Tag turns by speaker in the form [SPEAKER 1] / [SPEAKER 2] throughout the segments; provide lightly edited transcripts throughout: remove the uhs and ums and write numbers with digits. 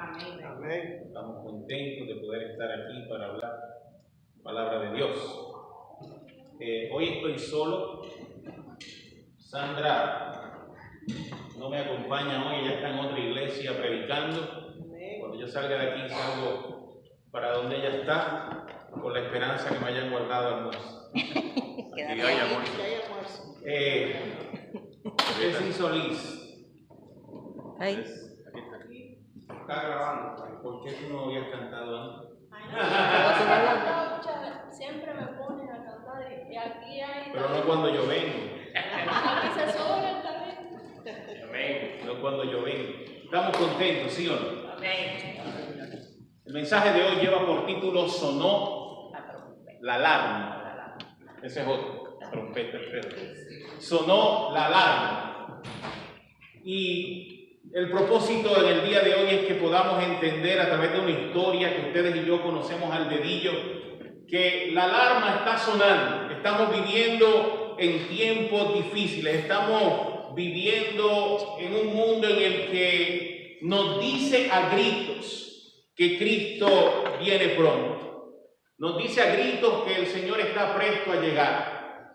[SPEAKER 1] Amén. Estamos contentos de poder estar aquí para hablar la palabra de Dios. Hoy estoy solo. Sandra no me acompaña hoy, ella está en otra iglesia predicando. Cuando yo salga de aquí salgo para donde ella está, con la esperanza que me hayan guardado almuerzo. Que haya almuerzo. Ceci Solís. Está grabando. ¿Por qué tú no habías cantado antes?
[SPEAKER 2] Siempre me ponen a cantar y aquí hay...
[SPEAKER 1] Pero no cuando yo vengo.
[SPEAKER 2] Aquí se sobran también.
[SPEAKER 1] Amén. No cuando yo vengo. Estamos contentos, ¿sí o no?
[SPEAKER 2] Amén.
[SPEAKER 1] El mensaje de hoy lleva por título Sonó la alarma. Ese es otro. La trompeta. Sonó la alarma. Y el propósito en el día de hoy es que podamos entender a través de una historia que ustedes y yo conocemos al dedillo, que la alarma está sonando. Estamos viviendo en tiempos difíciles, estamos viviendo en un mundo en el que nos dice a gritos que Cristo viene pronto. Nos dice a gritos que el Señor está presto a llegar.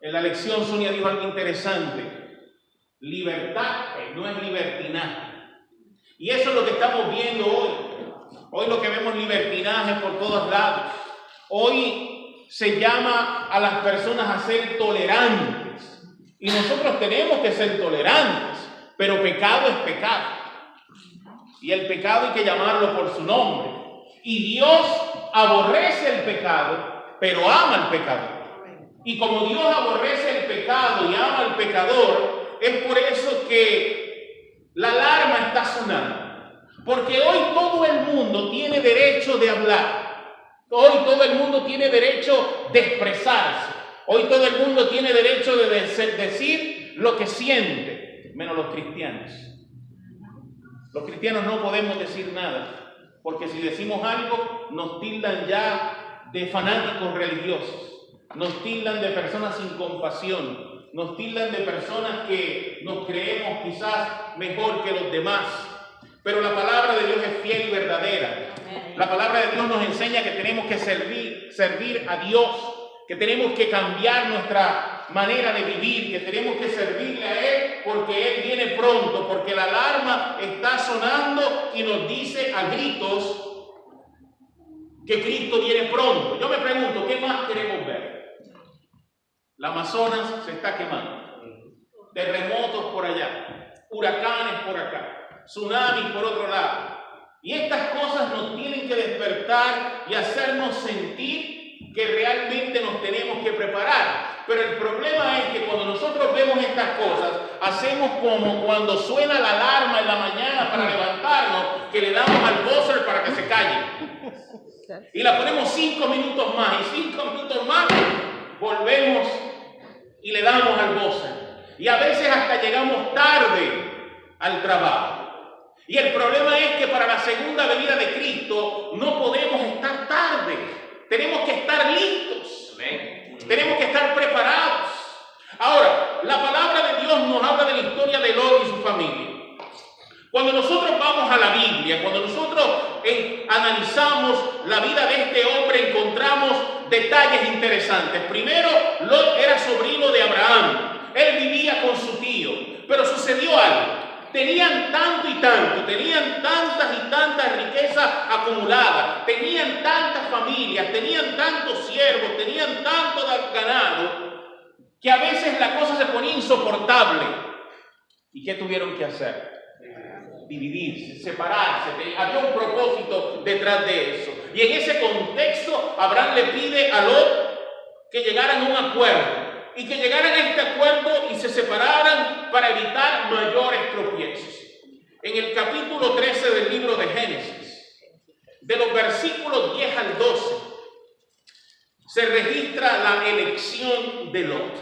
[SPEAKER 1] En la lección Sonia dijo algo interesante. Libertad no es libertinaje. Y eso es lo que estamos viendo hoy. Hoy lo que vemos libertinaje por todos lados. Hoy se llama a las personas a ser tolerantes. Y nosotros tenemos que ser tolerantes. Pero pecado es pecado. Y el pecado hay que llamarlo por su nombre. Y Dios aborrece el pecado, pero ama al pecador. Y como Dios aborrece el pecado y ama al pecador, es por eso que la alarma está sonando. Porque hoy todo el mundo tiene derecho de hablar. Hoy todo el mundo tiene derecho de expresarse. Hoy todo el mundo tiene derecho de decir lo que siente, menos los cristianos. Los cristianos no podemos decir nada, porque si decimos algo nos tildan ya de fanáticos religiosos, nos tildan de personas sin compasión, nos tildan de personas que nos creemos quizás mejor que los demás. Pero la palabra de Dios es fiel y verdadera. La palabra de Dios nos enseña que tenemos que servir a Dios, que tenemos que cambiar nuestra manera de vivir, que tenemos que servirle a Él porque Él viene pronto, porque la alarma está sonando y nos dice a gritos que Cristo viene pronto. Yo me pregunto, ¿qué más queremos ver? La Amazonas se está quemando, terremotos por allá, huracanes por acá, tsunamis por otro lado. Y estas cosas nos tienen que despertar y hacernos sentir que realmente nos tenemos que preparar. Pero el problema es que cuando nosotros vemos estas cosas, hacemos como cuando suena la alarma en la mañana para levantarnos, que le damos al buzzer para que se calle. Y la ponemos 5 minutos más y 5 minutos más, volvemos y le damos al buzzer. Y a veces hasta llegamos tarde al trabajo. Y el problema es que para la segunda venida de Cristo no podemos estar tarde. Tenemos que estar listos. Tenemos que estar preparados. Ahora, la palabra de Dios nos habla de la historia de Lot y su familia. Cuando nosotros vamos a la Biblia, cuando nosotros analizamos la vida de este hombre, encontramos detalles interesantes. Primero, Lot era sobrino de Abraham. Él vivía con su tío, pero sucedió algo. Tenían tanto y tanto, tenían tantas y tantas riquezas acumuladas, tenían tantas familias, tenían tantos siervos, tenían tanto ganado, que a veces la cosa se ponía insoportable. ¿Y qué tuvieron que hacer? Dividirse, separarse. Había un propósito detrás de eso. Y en ese contexto, Abraham le pide a Lot que llegaran a un acuerdo. Y que llegaran a este acuerdo y se separaran para evitar mayores tropiezos. En el capítulo 13 del libro de Génesis, de los versículos 10 al 12, se registra la elección de Lot.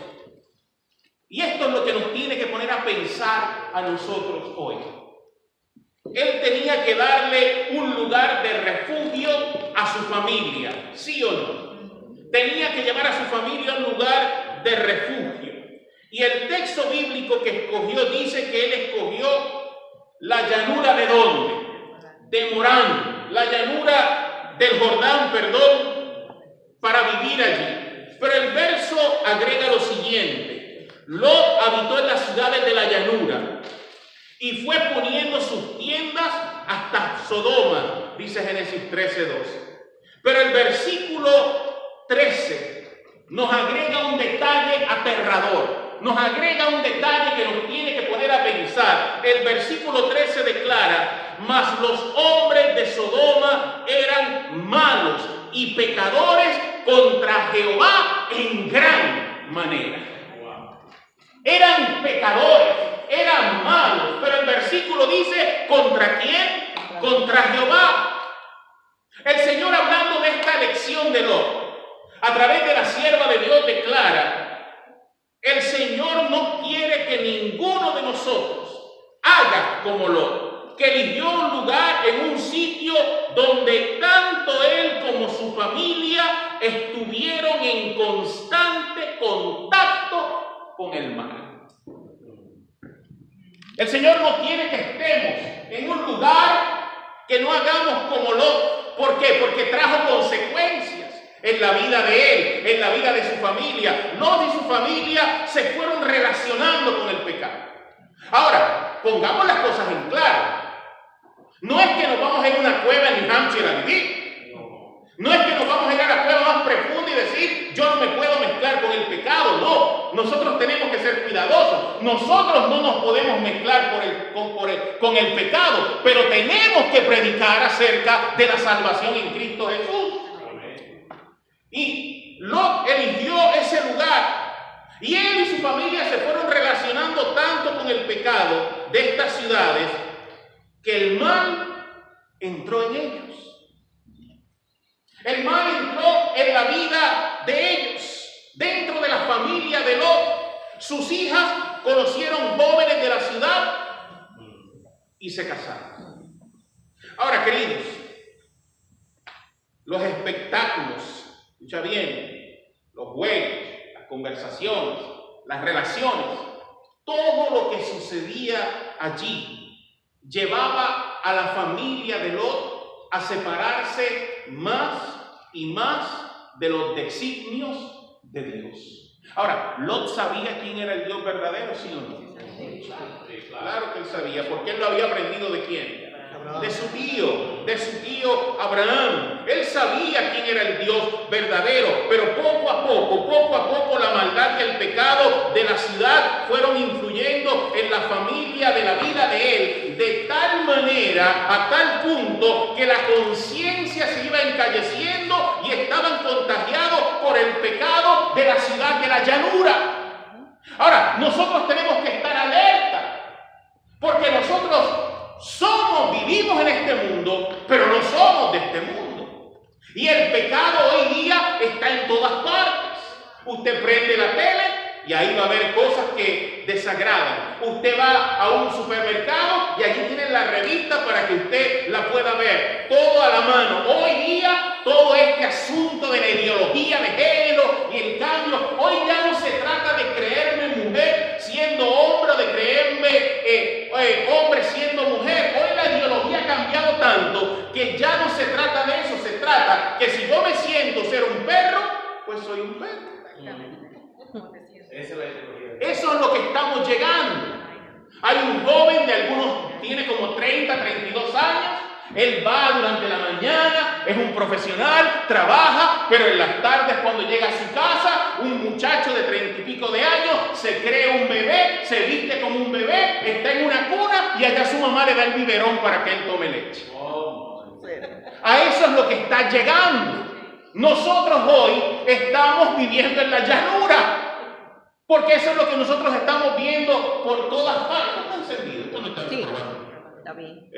[SPEAKER 1] Y esto es lo que nos tiene que poner a pensar a nosotros hoy. Él tenía que darle un lugar de refugio a su familia, ¿sí o no? Tenía que llevar a su familia a un lugar de refugio. Y el texto bíblico que escogió dice que él escogió la llanura de ¿dónde? de Morán, la llanura del Jordán, para vivir allí. Pero el verso agrega lo siguiente: Lot habitó en las ciudades de la llanura y fue poniendo sus tiendas hasta Sodoma, dice Génesis 13:2. Pero el versículo 13 nos agrega un detalle aterrador, nos agrega un detalle que nos tiene que poner a pensar. El versículo 13 declara: mas los hombres de Sodoma eran malos y pecadores contra Jehová en gran manera. Eran pecadores, eran malos, pero el versículo dice: ¿contra quién? Contra Jehová. El Señor, hablando de esta elección de Lot, a través de la sierva de Dios, declara: el Señor no quiere que ninguno de nosotros haga como Lot, que eligió un lugar en un sitio donde tanto él como su familia estuvieron en constante contacto con el mal. El Señor no quiere que estemos en un lugar que no hagamos como Lot. ¿Por qué? Porque trajo consecuencias en la vida de él, en la vida de su familia. Lot y su familia se fueron relacionando con el pecado. Ahora, pongamos las cosas en claro. No es que nos vamos a ir a una cueva en New Hampshire a vivir. No es que nos vamos a ir a la cueva más profunda y decir: yo no me puedo mezclar con el pecado. No, nosotros tenemos que ser cuidadosos. Nosotros no nos podemos mezclar con el pecado, pero tenemos que predicar acerca de la salvación en Cristo Jesús. Y Lot eligió ese lugar, y él y su familia se fueron relacionando tanto con el pecado de estas ciudades que el mal entró en ellos. El mal entró en la vida de ellos, dentro de la familia de Lot. Sus hijas conocieron jóvenes de la ciudad y se casaron. Ahora, queridos, los espectáculos, escucha bien, los juegos, las conversaciones, las relaciones, todo lo que sucedía allí llevaba a la familia de Lot a separarse más y más de los designios de Dios. Ahora, Lot sabía quién era el Dios verdadero, ¿sí o no? Claro que él sabía, porque él lo había aprendido ¿de quién? De su tío Abraham. Él sabía quién era el Dios verdadero, pero poco a poco la maldad y el pecado de la ciudad fueron influyendo en la familia, de la vida de él, de tal manera, a tal punto que la conciencia se iba encalleciendo y estaban contagiados por el pecado de la ciudad de la llanura. Ahora, nosotros tenemos que estar alerta, porque nosotros vivimos en este mundo, pero no somos de este mundo. Y el pecado hoy día está en todas partes. Usted prende la tele y ahí va a haber cosas que desagradan. Usted va a un supermercado y allí tienen la revista para que usted la pueda ver. Todo a la mano. Hoy día, todo este asunto de la ideología de género y el cambio, hoy ya no se trata de creerme mujer siendo hombre, de creerme hombre siendo mujer. Hoy la ideología ha cambiado tanto que ya no se trata de eso. Se trata que si yo me siento ser un perro, pues soy un perro. Eso es lo que estamos llegando. Hay un joven de algunos, tiene como 30, 32 años. Él va durante la mañana, es un profesional, trabaja, pero en las tardes cuando llega a su casa, un muchacho de 30 y pico de años se cree un bebé, se viste como un bebé, está en una cuna y allá su mamá le da el biberón para que él tome leche. A eso es lo que está llegando. Nosotros hoy estamos viviendo en la llanura. Porque eso es lo que nosotros estamos viendo por todas partes. ¿Está encendido? Esto no está bien.
[SPEAKER 3] Está bien.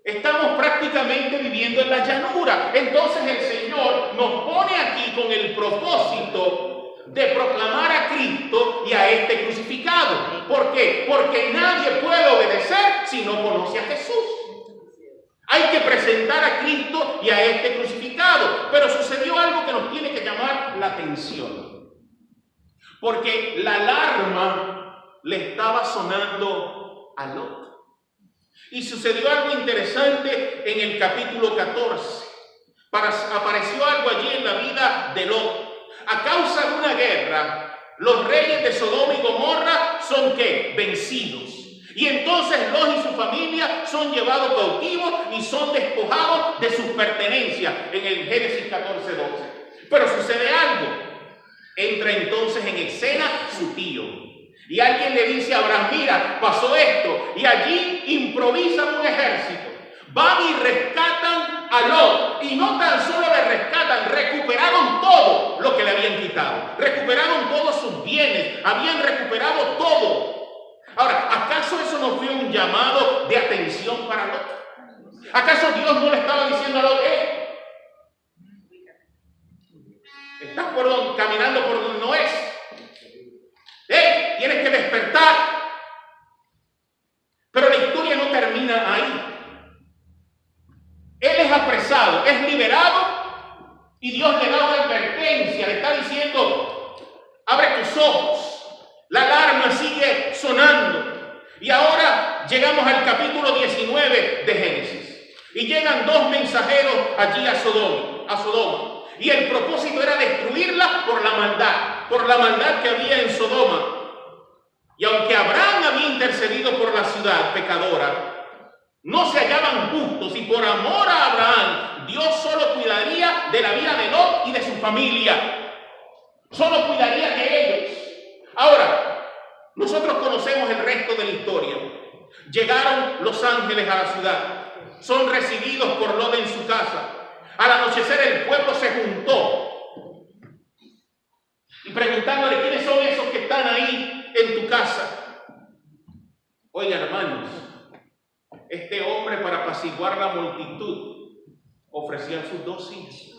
[SPEAKER 1] Estamos prácticamente viviendo en la llanura. Entonces el Señor nos pone aquí con el propósito de proclamar a Cristo y a este crucificado. ¿Por qué? Porque nadie puede obedecer si no conoce a Jesús. Hay que presentar a Cristo y a este crucificado. Pero sucedió algo que nos tiene que llamar la atención. Porque la alarma le estaba sonando a Lot. Y sucedió algo interesante en el capítulo 14. Apareció algo allí en la vida de Lot. A causa de una guerra, los reyes de Sodoma y Gomorra son ¿qué? Vencidos. Y entonces Lot y su familia son llevados cautivos y son despojados de sus pertenencias en el Génesis 14:12. Pero sucede algo. Entra entonces en escena su tío. Y alguien le dice a Abraham, mira, pasó esto. Y allí improvisan un ejército. Van y rescatan a Lot. Y no tan solo le rescatan, recuperaron todo lo que le habían quitado. Recuperaron todos sus bienes. Habían recuperado todo. Ahora, ¿acaso eso no fue un llamado de atención para Lot? ¿Acaso Dios no le estaba diciendo a Lot, estás caminando por donde no es? Tienes que despertar. Pero la historia no termina ahí. Él es apresado, es liberado y Dios le da una advertencia, le está diciendo, abre tus ojos. La alarma sigue sonando. Y ahora llegamos al capítulo 19 de Génesis. Y llegan dos mensajeros allí a Sodoma. Y el propósito era destruirla por la maldad que había en Sodoma. Y aunque Abraham había intercedido por la ciudad pecadora, no se hallaban justos, y por amor a Abraham, Dios solo cuidaría de la vida de Lot y de su familia. Solo cuidaría de ellos. Ahora, nosotros conocemos el resto de la historia. Llegaron los ángeles a la ciudad. Son recibidos por Lot en su casa. Al anochecer el pueblo se juntó. Y preguntándole, ¿quiénes son esos que están ahí en tu casa? Oigan, hermanos, este hombre, para apaciguar la multitud, ofrecía sus 2 hijas.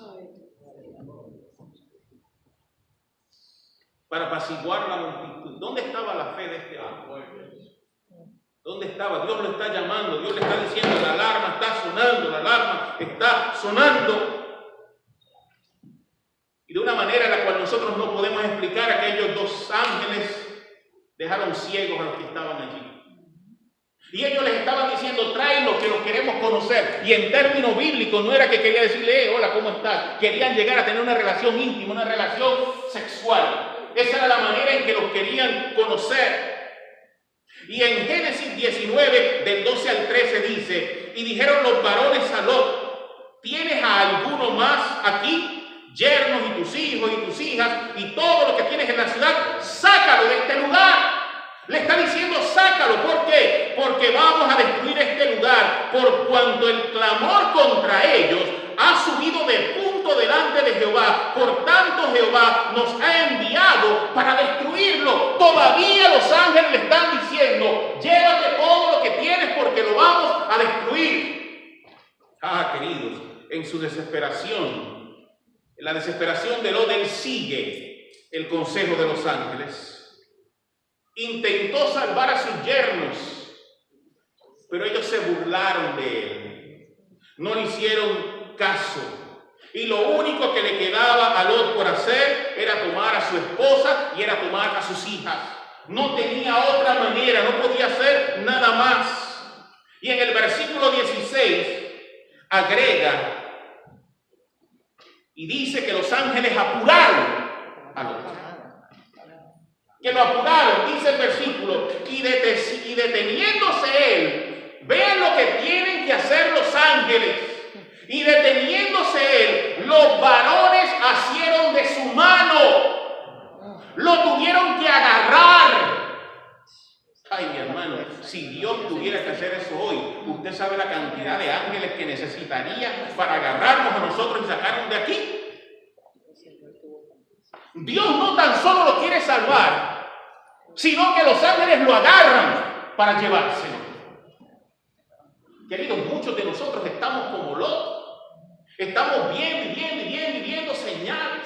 [SPEAKER 1] Para apaciguar la multitud. ¿Dónde estaba la fe de este hombre? ¿Dónde estaba? Dios lo está llamando, Dios le está diciendo, la alarma está sonando, la alarma está sonando. Y de una manera en la cual nosotros no podemos explicar, aquellos 2 ángeles dejaron ciegos a los que estaban allí. Y ellos les estaban diciendo, tráenlo, que los queremos conocer. Y en términos bíblicos no era que quería decirle, hola, ¿cómo estás? Querían llegar a tener una relación íntima, una relación sexual. Esa era la manera en que los querían conocer. Y en Génesis 19, del 12 al 13 dice, y dijeron los varones a Lot, ¿tienes a alguno más aquí? Yernos y tus hijos y tus hijas y todo lo que tienes en la ciudad, sácalo de este lugar. Le está diciendo, sácalo. ¿Por qué? Porque vamos a destruir este lugar, por cuanto el clamor contra ellos ha subido de punto delante de Jehová. Por tanto, Jehová nos ha enviado para destruirlo. Todavía los ángeles le están diciendo, llévate todo lo que tienes porque lo vamos a destruir. Queridos, en su desesperación, en la desesperación de Lot, él sigue el consejo de los ángeles. Intentó salvar a sus yernos, pero ellos se burlaron de él. No le hicieron caso. Y lo único que le quedaba a Lot por hacer era tomar a su esposa y era tomar a sus hijas. No tenía otra manera, no podía hacer nada más. Y en el versículo 16 agrega y dice que los ángeles apuraron a Lot. Que lo apuraron, dice el versículo, y deteniéndose él, vean lo que tienen que hacer los ángeles, y deteniéndose él, los varones asieron de su mano, lo tuvieron que agarrar. Ay, mi hermano, si Dios tuviera que hacer eso hoy, usted sabe la cantidad de ángeles que necesitaría para agarrarnos a nosotros y sacarnos de aquí. Dios no tan solo lo quiere salvar, sino que los ángeles lo agarran para llevárselo. Queridos, muchos de nosotros estamos como Lot. Estamos viendo señales.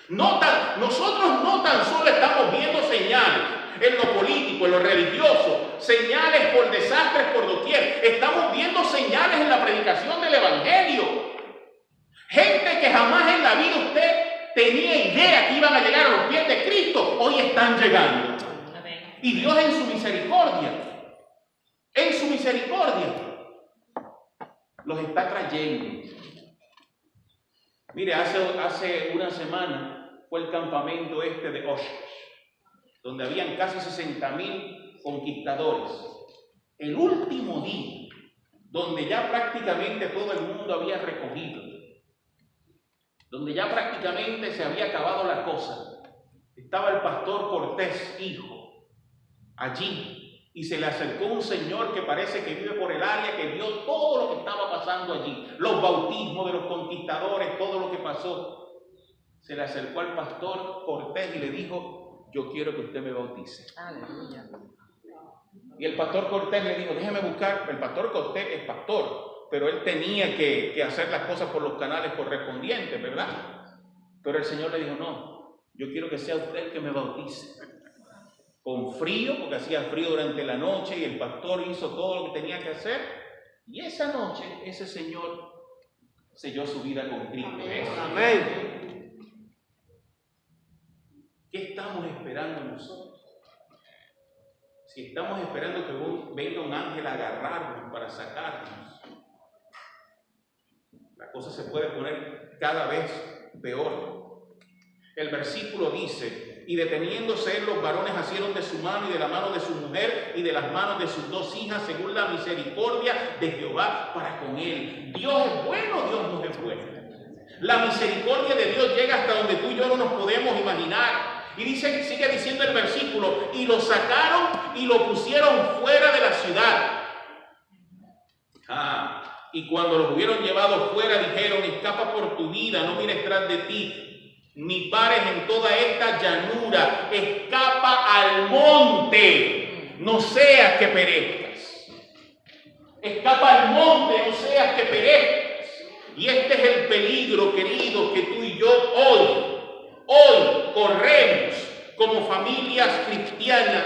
[SPEAKER 1] Nosotros no tan solo estamos viendo señales en lo político, en lo religioso, señales por desastres por doquier. Estamos viendo señales en la predicación del Evangelio. Gente que jamás en la vida usted tenía idea que iban a llegar a los pies de Cristo, hoy están llegando. Y Dios en su misericordia misericordia. Los está trayendo. Mire, hace una semana fue el campamento de Oshkosh, donde habían casi 60,000 conquistadores. El último día, donde ya prácticamente todo el mundo había recogido, donde ya prácticamente se había acabado la cosa, estaba el pastor Cortés, hijo, allí, y se le acercó un señor que parece que vive por el área, que vio todo lo que estaba pasando allí, los bautismos de los conquistadores, todo lo que pasó. Se le acercó al pastor Cortés y le dijo: yo quiero que usted me bautice.
[SPEAKER 3] Aleluya.
[SPEAKER 1] Y el pastor Cortés le dijo: déjeme buscar. El pastor Cortés es pastor, pero él tenía que hacer las cosas por los canales correspondientes, ¿verdad? Pero el Señor le dijo: no, yo quiero que sea usted el que me bautice. Con frío, porque hacía frío durante la noche, y el pastor hizo todo lo que tenía que hacer. Y esa noche, ese señor selló su vida con Cristo.
[SPEAKER 3] Amén.
[SPEAKER 1] ¿Qué estamos esperando nosotros? Si estamos esperando que venga un ángel a agarrarnos para sacarnos, la cosa se puede poner cada vez peor. El versículo dice: y deteniéndose él, los varones asieron de su mano y de la mano de su mujer y de las manos de sus 2 hijas, según la misericordia de Jehová para con él. Dios es bueno, Dios no es bueno. La misericordia de Dios llega hasta donde tú y yo no nos podemos imaginar. Y sigue diciendo el versículo: y lo sacaron y lo pusieron fuera de la ciudad. Y cuando los hubieron llevado fuera, dijeron: escapa por tu vida, no mires tras de ti, ni pares en toda esta llanura, escapa al monte, no seas que perezcas. Escapa al monte, no seas que perezcas. Y este es el peligro, queridos, que tú y yo hoy corremos como familias cristianas.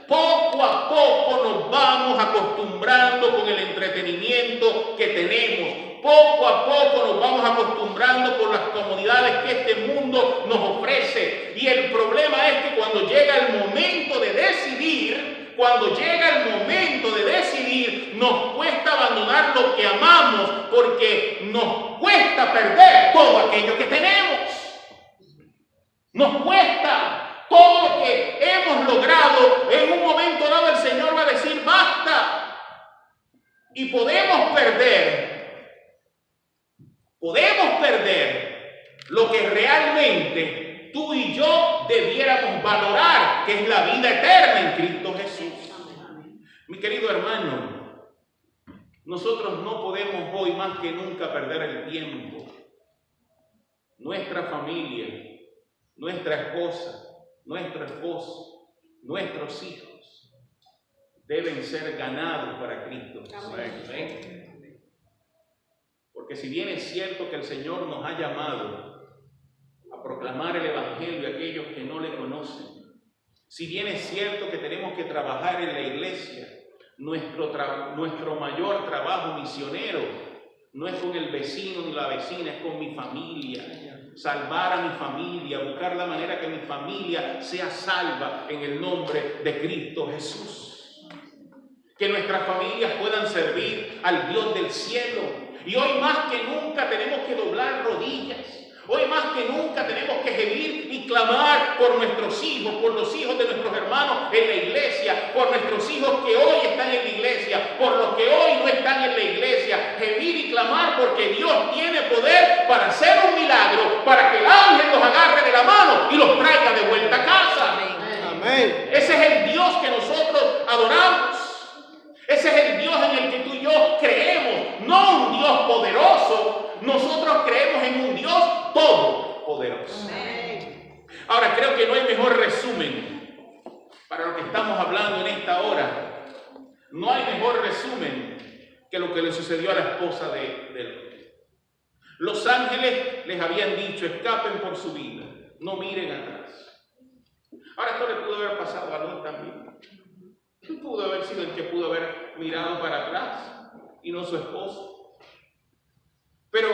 [SPEAKER 1] Poco a poco nos vamos acostumbrando con el entretenimiento que tenemos. Poco a poco nos vamos acostumbrando con las comodidades que este mundo nos ofrece. Y el problema es que cuando llega el momento de decidir, nos cuesta abandonar lo que amamos, porque nos cuesta perder todo aquello que tenemos. Nos cuesta. Todo lo que hemos logrado, en un momento dado el Señor va a decir: basta. Y podemos perder lo que realmente tú y yo debiéramos valorar, que es la vida eterna en Cristo Jesús. Mi querido hermano, nosotros no podemos hoy más que nunca perder el tiempo. Nuestra familia, nuestra esposa, nuestro esposo, nuestros hijos deben ser ganados para Cristo. Amén. Porque si bien es cierto que el Señor nos ha llamado a proclamar el Evangelio a aquellos que no le conocen, si bien es cierto que tenemos que trabajar en la iglesia, nuestro mayor trabajo misionero no es con el vecino ni la vecina, es con mi familia. Salvar a mi familia, buscar la manera que mi familia sea salva en el nombre de Cristo Jesús. Que nuestras familias puedan servir al Dios del cielo. Y hoy más que nunca tenemos que doblar rodillas. Hoy más que nunca tenemos que gemir y clamar por nuestros hijos, por los hijos de nuestros hermanos en la iglesia, por nuestros hijos que hoy están en la iglesia, por los que hoy no están en la iglesia. Gemir y clamar porque Dios tiene poder para hacer un milagro, para que el ángel los agarre de la mano y los traiga de vuelta a casa. Amén. Ese es el Dios que nosotros adoramos. Ese es el Dios en el que tú y yo creemos, no un Dios poderoso. Nosotros creemos en un Dios todopoderoso. Ahora, creo que no hay mejor resumen para lo que estamos hablando en esta hora. No hay mejor resumen que lo que le sucedió a la esposa de Lot. Los ángeles les habían dicho: escapen por su vida, no miren atrás. Ahora, esto le pudo haber pasado a Lot también. Él pudo haber sido el que pudo haber mirado para atrás y no su esposo. Pero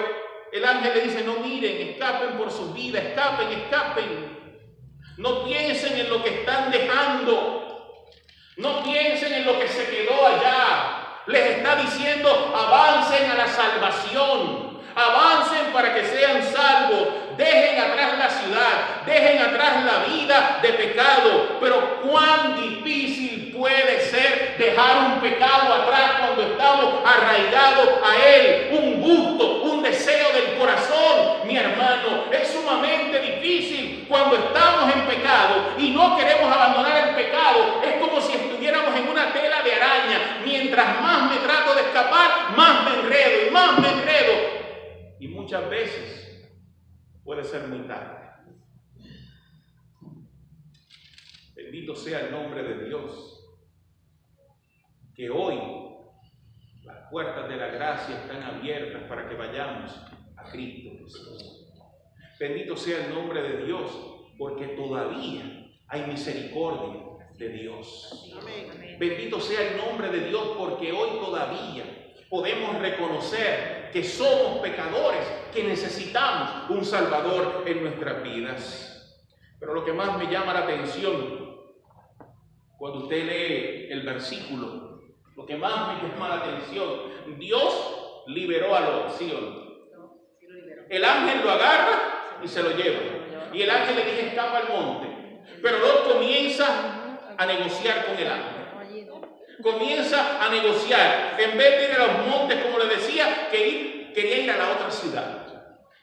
[SPEAKER 1] el ángel le dice: no miren, escapen por su vida, escapen. No piensen en lo que están dejando. No piensen en lo que se quedó allá. Les está diciendo, avancen a la salvación, avancen para que sean salvos, dejen atrás la ciudad, dejen atrás la vida de pecado. Pero cuán difícil puede ser dejar un pecado atrás cuando estamos arraigados a él, un gusto, un deseo del corazón, mi hermano. Es sumamente difícil cuando estamos en pecado y no queremos abandonar el pecado. Es como si estuviéramos en una tela de araña. Mientras más me trato de escapar, más me enredo y más me enredo. Y muchas veces puede ser muy tarde. Bendito sea el nombre de Dios, que hoy las puertas de la gracia están abiertas para que vayamos a Cristo Jesús. Bendito sea el nombre de Dios, porque todavía hay misericordia de Dios. Amén. Bendito sea el nombre de Dios, porque hoy todavía podemos reconocer que somos pecadores, que necesitamos un Salvador en nuestras vidas. Pero lo que más me llama la atención cuando usted lee el versículo, lo que más me llama la atención, Dios liberó a Lot, ¿sí o no? El ángel lo agarra y se lo lleva. Y el ángel le dice, escapa al monte. Pero Lot comienza a negociar con el ángel. Comienza a negociar. En vez de ir a los montes, como le decía, quería ir a la otra ciudad.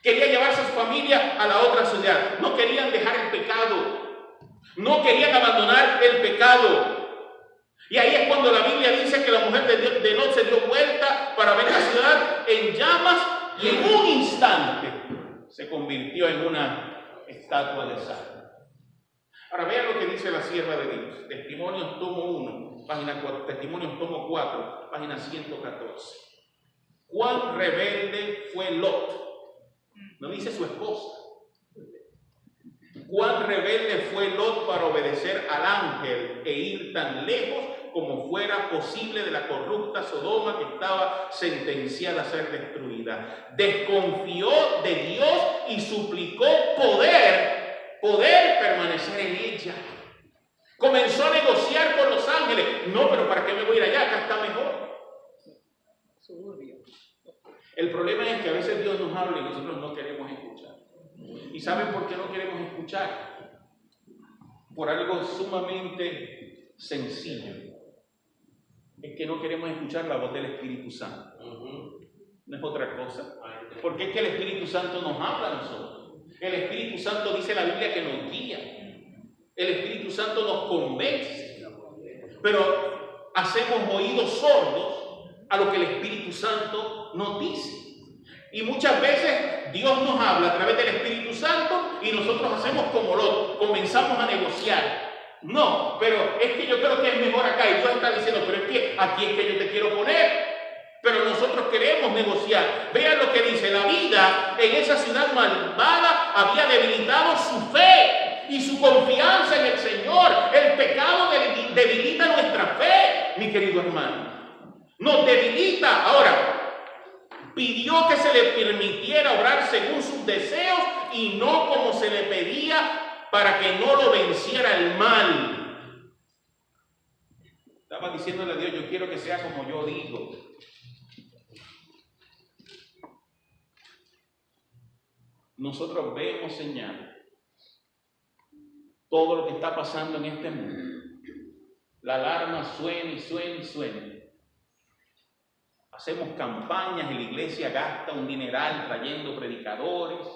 [SPEAKER 1] Quería llevarse a su familia a la otra ciudad. No querían dejar el pecado. No querían abandonar el pecado. Y ahí es cuando la Biblia dice que la mujer de Lot se dio vuelta para ver la ciudad en llamas y en un instante se convirtió en una estatua de sal. Ahora vean lo que dice la sierva de Dios. Testimonios tomo 1, página 4, Testimonios tomo 4, página 114. Cuán rebelde fue Lot. No dice su esposa. Cuán rebelde fue Lot para obedecer al ángel e ir tan lejos como fuera posible de la corrupta Sodoma que estaba sentenciada a ser destruida. Desconfió de Dios y suplicó poder permanecer en ella. Comenzó a negociar con los ángeles. No, pero ¿para qué me voy a ir allá? Acá está mejor. El problema es que a veces Dios nos habla y nosotros no queremos escuchar. ¿Y saben por qué no queremos escuchar? Por algo sumamente sencillo. Es que no queremos escuchar la voz del Espíritu Santo. No es otra cosa. Porque es que el Espíritu Santo nos habla a nosotros. El Espíritu Santo dice la Biblia que nos guía. El Espíritu Santo nos convence. Pero hacemos oídos sordos a lo que el Espíritu Santo nos dice. Y muchas veces Dios nos habla a través del Espíritu Santo y nosotros hacemos como Lot, comenzamos a negociar. No, pero es que yo creo que es mejor acá. Y Dios está diciendo, pero es que aquí es que yo te quiero poner. Pero nosotros queremos negociar. Vean lo que dice, la vida en esa ciudad malvada había debilitado su fe y su confianza en el Señor. El pecado debilita nuestra fe, mi querido hermano. Nos debilita. Ahora, pidió que se le permitiera obrar según sus deseos y no como se le pedía para que no lo venciera el mal. Estaba diciéndole a Dios, yo quiero que sea como yo digo. Nosotros vemos señales. Todo lo que está pasando en este mundo. La alarma suena y suena y suena. Hacemos campañas y la iglesia gasta un dineral trayendo predicadores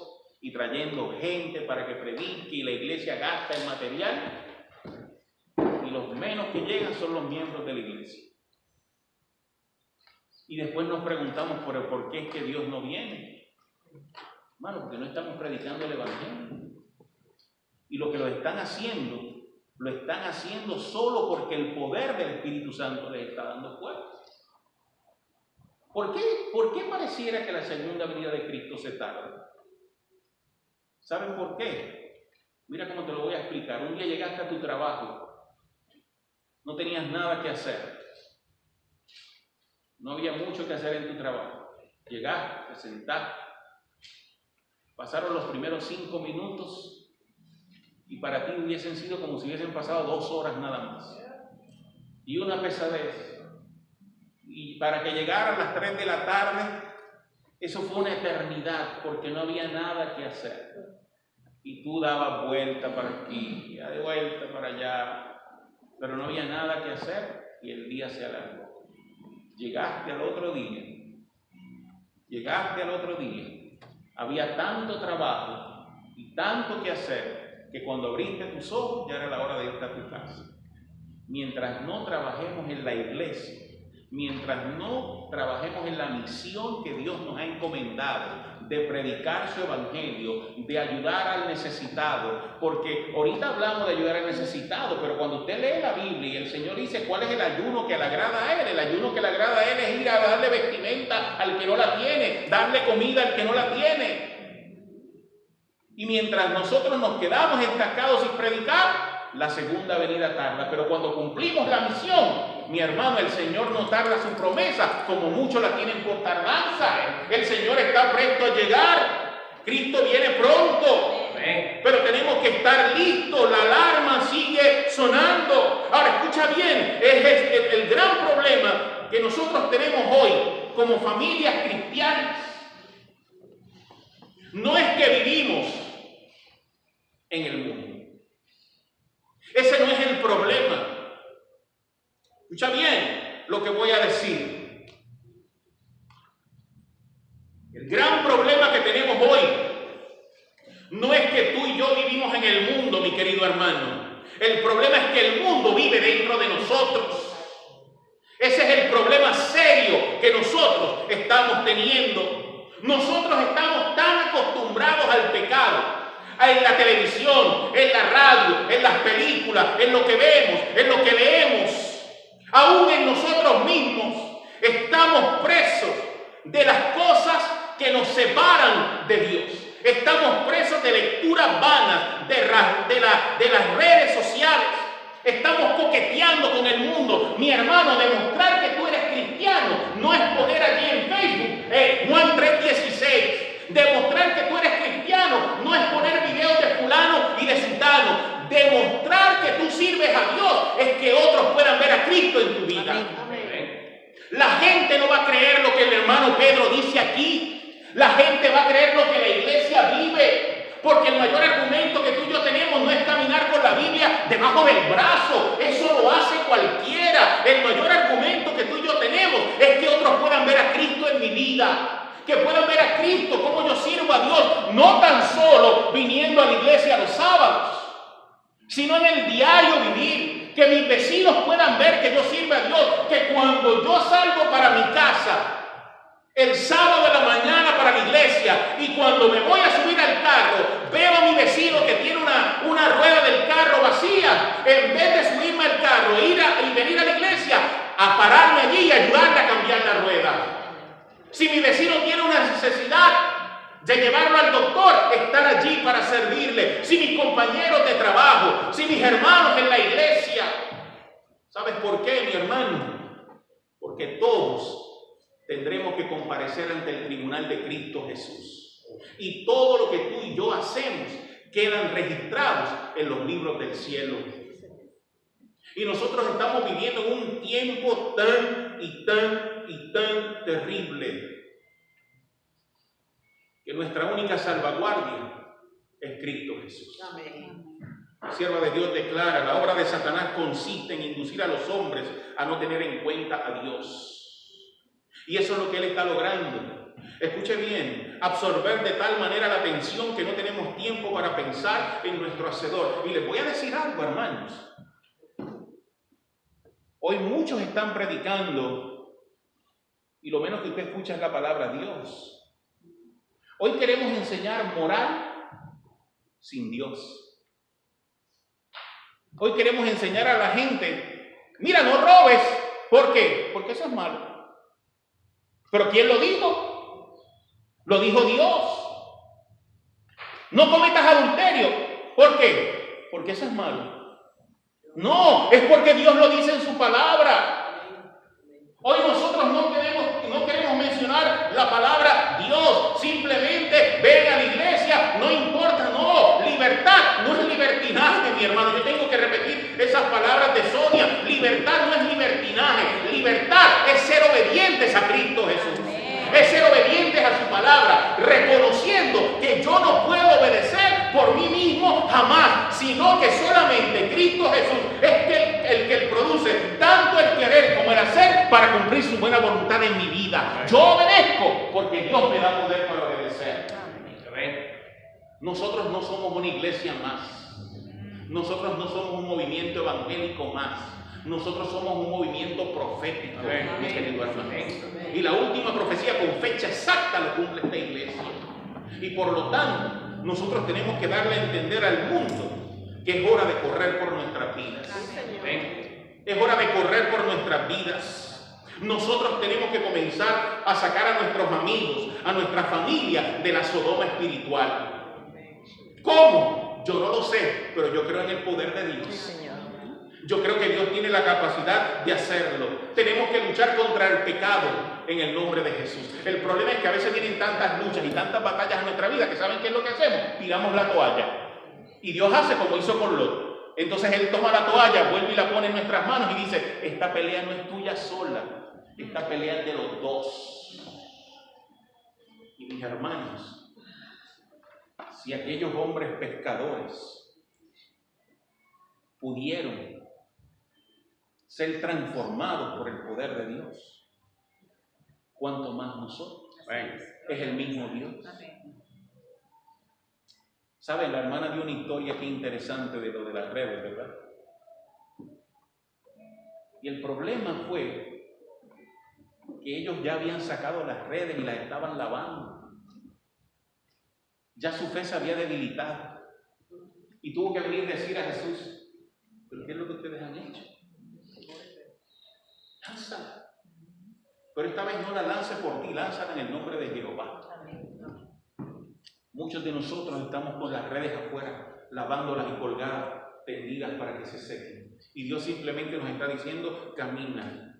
[SPEAKER 1] y trayendo gente para que predique y la iglesia gasta el material y los menos que llegan son los miembros de la iglesia. Y después nos preguntamos por qué es que Dios no viene. Hermano, porque no estamos predicando el evangelio. Y lo que lo están haciendo solo porque el poder del Espíritu Santo les está dando fuerza. ¿Por qué pareciera que la segunda venida de Cristo se tarda? ¿Saben por qué? Mira cómo te lo voy a explicar. Un día llegaste a tu trabajo, no tenías nada que hacer. No había mucho que hacer en tu trabajo. Llegaste, te sentaste. Pasaron los primeros 5 minutos y para ti hubiesen sido como si hubiesen pasado 2 horas nada más. Y una pesadez. Y para que llegaran las 3 de la tarde, eso fue una eternidad, porque no había nada que hacer. Y tú dabas vuelta para aquí, de vuelta para allá, pero no había nada que hacer y el día se alargó. Llegaste al otro día, había tanto trabajo y tanto que hacer que cuando abriste tus ojos ya era la hora de irte a tu casa. Mientras no trabajemos en la iglesia, mientras no trabajemos en la misión que Dios nos ha encomendado de predicar su evangelio, de ayudar al necesitado, porque ahorita hablamos de ayudar al necesitado, pero cuando usted lee la Biblia y el Señor dice cuál es el ayuno que le agrada a Él, el ayuno que le agrada a Él es ir a darle vestimenta al que no la tiene, darle comida al que no la tiene. Y mientras nosotros nos quedamos estancados sin predicar, la segunda venida tarda, pero cuando cumplimos la misión, mi hermano, el Señor no tarda su promesa, como muchos la tienen por tardanza. El Señor está presto a llegar. Cristo viene pronto. Pero tenemos que estar listos. La alarma sigue sonando. Ahora, escucha bien, es el gran problema que nosotros tenemos hoy como familias cristianas. No es que vivimos en el mundo. Ese no es el problema. Escucha bien lo que voy a decir. El gran problema que tenemos hoy no es que tú y yo vivimos en el mundo, mi querido hermano. El problema es que el mundo vive dentro de nosotros. Ese es el problema serio que nosotros estamos teniendo. Nosotros estamos tan acostumbrados al pecado, en la televisión, en la radio, en las películas, en lo que vemos, en lo que leemos. Aún en nosotros mismos estamos presos de las cosas que nos separan de Dios. Estamos presos de lecturas vanas, de las redes sociales. Estamos coqueteando con el mundo. Mi hermano, demostrar que tú eres cristiano no es poner allí en Facebook Juan 3:16. Demostrar que tú eres cristiano no es poner videos de fulano y de sutano. Demostrar que tú sirves a Dios es que otros puedan ver a Cristo en tu vida. Amén. La gente no va a creer lo que el hermano Pedro dice aquí. La gente va a creer lo que la iglesia vive. Porque el mayor argumento que tú y yo tenemos no es caminar con la Biblia debajo del brazo. Eso lo hace cualquiera. El mayor argumento que tú y yo tenemos es que otros puedan ver a Cristo en mi vida. Que puedan ver a Cristo, cómo yo sirvo a Dios, no tan solo viniendo a la iglesia los sábados, sino en el diario vivir. Que mis vecinos puedan ver que yo sirvo a Dios. Que cuando yo salgo para mi casa, el sábado de la mañana para la iglesia, y cuando me voy a subir al carro, veo a mi vecino que tiene una rueda del carro vacía, en vez de subirme al carro y venir a la iglesia, a pararme allí y ayudarle a cambiar la rueda. Si mi vecino tiene una necesidad de llevarlo al doctor, estar allí para servirle. Si mis compañeros de trabajo, si mis hermanos en la iglesia. ¿Sabes por qué, mi hermano? Porque todos tendremos que comparecer ante el tribunal de Cristo Jesús. Y todo lo que tú y yo hacemos quedan registrados en los libros del cielo. Y nosotros estamos viviendo en un tiempo tan terrible, que nuestra única salvaguardia es Cristo Jesús. Amén. La sierva de Dios declara: la obra de Satanás consiste en inducir a los hombres a no tener en cuenta a Dios. Y eso es lo que él está logrando. Escuche bien: absorber de tal manera la atención que no tenemos tiempo para pensar en nuestro Hacedor. Y les voy a decir algo, hermanos. Hoy muchos están predicando y lo menos que usted escucha es la palabra de Dios. Hoy queremos enseñar moral sin Dios. Hoy queremos enseñar a la gente: mira, no robes. ¿Por qué? Porque eso es malo. ¿Pero quién lo dijo? Lo dijo Dios. No cometas adulterio. ¿Por qué? Porque eso es malo. No, es porque Dios lo dice en su palabra. Hoy nosotros no queremos mencionar la palabra Dios. Simplemente ven a la iglesia, no importa, no. Libertad no es libertinaje, mi hermano. Yo tengo que repetir repetir esas palabras de Sonia. Libertad no es libertinaje. Libertad es ser obedientes a Cristo Jesús. Es ser obedientes a su palabra, reconociendo que yo no puedo obedecer por mí mismo jamás, sino que solamente Cristo Jesús es el que produce tanto el querer como el hacer para cumplir su buena voluntad en mi vida. Yo obedezco porque Dios me da poder para obedecer. Nosotros no somos una iglesia más. Nosotros no somos un movimiento evangélico más. Nosotros somos un movimiento profético, mi querido hermano. Y la última profecía con fecha exacta lo cumple esta iglesia. Y por lo tanto, nosotros tenemos que darle a entender al mundo que es hora de correr por nuestras vidas. Es hora de correr por nuestras vidas. Nosotros tenemos que comenzar a sacar a nuestros amigos, a nuestra familia de la Sodoma espiritual. ¿Cómo? Yo no lo sé, pero yo creo en el poder de Dios. Yo creo que Dios tiene la capacidad de hacerlo. Tenemos que luchar contra el pecado en el nombre de Jesús. El problema es que a veces vienen tantas luchas y tantas batallas en nuestra vida que ¿saben qué es lo que hacemos? Tiramos la toalla. Y Dios hace como hizo con Lot. Entonces Él toma la toalla, vuelve y la pone en nuestras manos y dice, esta pelea no es tuya sola, esta pelea es de los dos. Y mis hermanos, si aquellos hombres pescadores pudieron ser transformados por el poder de Dios, ¿cuánto más nosotros? Es el mismo Dios. ¿Saben? La hermana dio una historia aquí interesante de lo de las redes, ¿verdad? Y el problema fue que ellos ya habían sacado las redes y las estaban lavando. Ya su fe se había debilitado. Y tuvo que venir a decir a Jesús, ¿pero qué es lo que ustedes han hecho? Lánzala. Pero esta vez no la lance por ti, lánzala en el nombre de Jehová. Muchos de nosotros estamos con las redes afuera, lavándolas y colgadas, tendidas para que se sequen. Y Dios simplemente nos está diciendo, camina,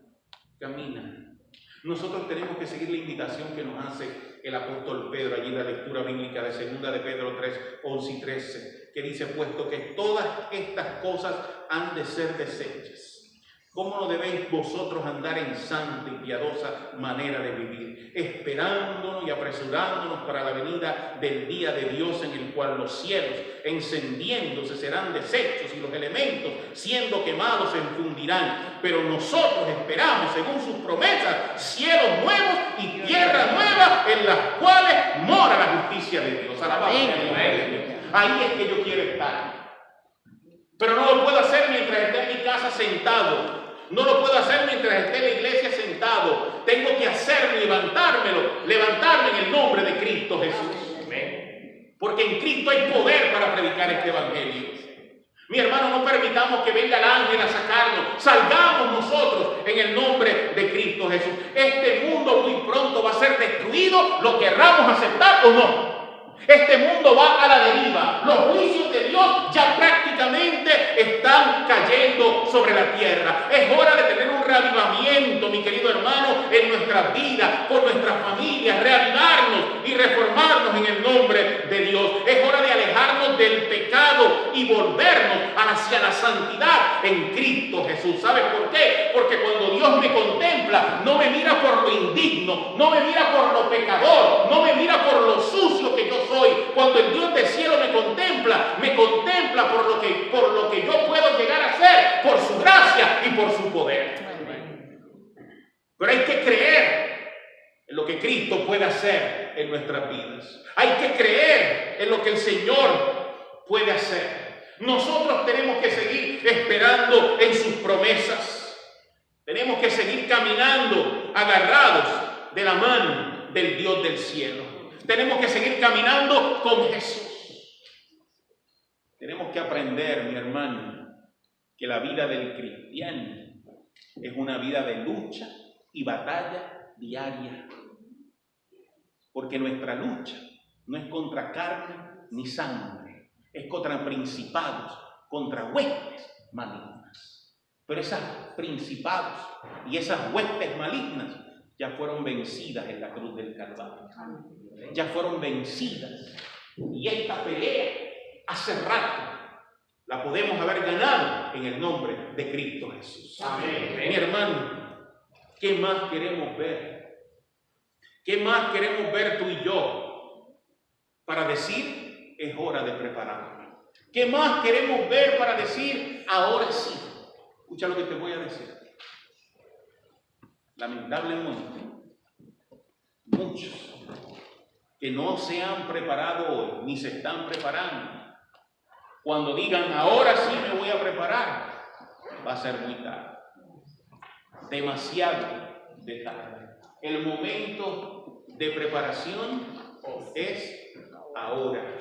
[SPEAKER 1] camina. Nosotros tenemos que seguir la invitación que nos hace el apóstol Pedro allí en la lectura bíblica de 2 de Pedro 3, 11 y 13, que dice, puesto que todas estas cosas han de ser deshechas, ¿cómo no debéis vosotros andar en santa y piadosa manera de vivir, esperándonos y apresurándonos para la venida del día de Dios, en el cual los cielos encendiéndose serán deshechos y los elementos siendo quemados se infundirán? Pero nosotros esperamos, según sus promesas, cielos nuevos y tierra nueva en las cuales mora la justicia de Dios. Alabado sea el nombre de Dios. Ahí es que yo quiero estar. Pero no lo puedo hacer mientras esté en mi casa sentado. No lo puedo hacer mientras esté en la iglesia sentado. Tengo que hacerlo, levantarme en el nombre de Cristo Jesús. Porque en Cristo hay poder para predicar este evangelio. Mi hermano, no permitamos que venga el ángel a sacarnos. Salgamos nosotros en el nombre de Cristo Jesús. Este mundo muy pronto va a ser destruido, lo querramos aceptar o no. Este mundo va a la deriva. Los juicios de Dios ya prácticamente están cayendo sobre la tierra. Es hora de tener un reavivamiento, mi querido hermano, en nuestras vidas, con nuestras familias, reavivarnos y reformarnos en el nombre de Dios. Es hora de alejarnos del pecado y volvernos hacia la santidad en Cristo Jesús. ¿Sabes por qué? Porque cuando Dios me contempla, no me mira por lo indigno, no me mira por lo pecador, no me mira por lo sucio que yo soy. Cuando el Dios del cielo me contempla por lo que yo puedo llegar a ser, por su gracia y por su poder. Pero hay que creer en lo que Cristo puede hacer en nuestras vidas. Hay que creer en lo que el Señor puede hacer. Nosotros tenemos que seguir esperando en sus promesas. Tenemos que seguir caminando agarrados de la mano del Dios del cielo. Tenemos que seguir caminando con Jesús. Tenemos que aprender, mi hermano, que la vida del cristiano es una vida de lucha y batalla diaria. Porque nuestra lucha no es contra carne ni sangre, es contra principados, contra huestes malignas. Pero esos principados y esas huestes malignas ya fueron vencidas en la cruz del Calvario. Ya fueron vencidas. Y esta pelea hace rato la podemos haber ganado en el nombre de Cristo Jesús.
[SPEAKER 3] Amén.
[SPEAKER 1] Mi hermano, ¿qué más queremos ver? ¿Qué más queremos ver tú y yo para decir es hora de prepararnos? ¿Qué más queremos ver para decir ahora sí? Escucha lo que te voy a decir. Lamentablemente, muchos que no se han preparado hoy, ni se están preparando, cuando digan ahora sí me voy a preparar, va a ser muy tarde, demasiado de tarde. El momento de preparación es ahora,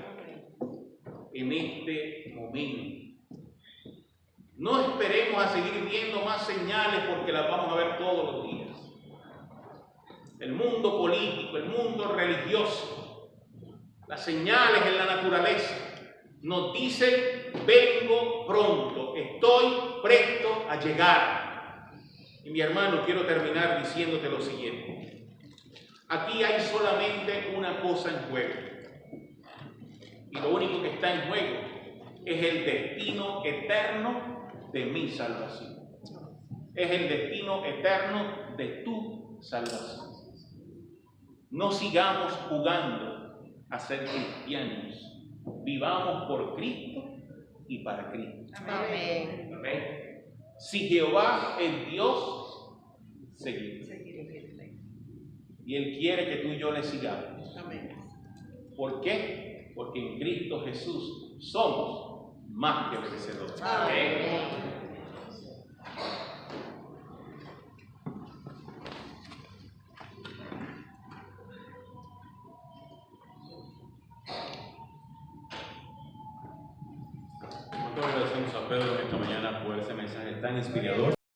[SPEAKER 1] en este momento. No esperemos a seguir viendo más señales porque las vamos a ver todos los días. El mundo político, el mundo religioso, las señales en la naturaleza nos dicen: vengo pronto, estoy presto a llegar. Y mi hermano, quiero terminar diciéndote lo siguiente. Aquí hay solamente una cosa en juego. Y lo único que está en juego es el destino eterno de mi salvación. Es el destino eterno de tu salvación. No sigamos jugando a ser cristianos. Vivamos por Cristo y para Cristo.
[SPEAKER 2] Amén.
[SPEAKER 1] Amén. Si Jehová es Dios, seguimos. Y Él quiere que tú y yo le sigamos.
[SPEAKER 2] Amén.
[SPEAKER 1] ¿Por qué? Porque en Cristo Jesús somos más que vencedores.
[SPEAKER 2] Amén.
[SPEAKER 4] Muchas agradecemos a Pedro esta mañana por ese mensaje tan inspirador.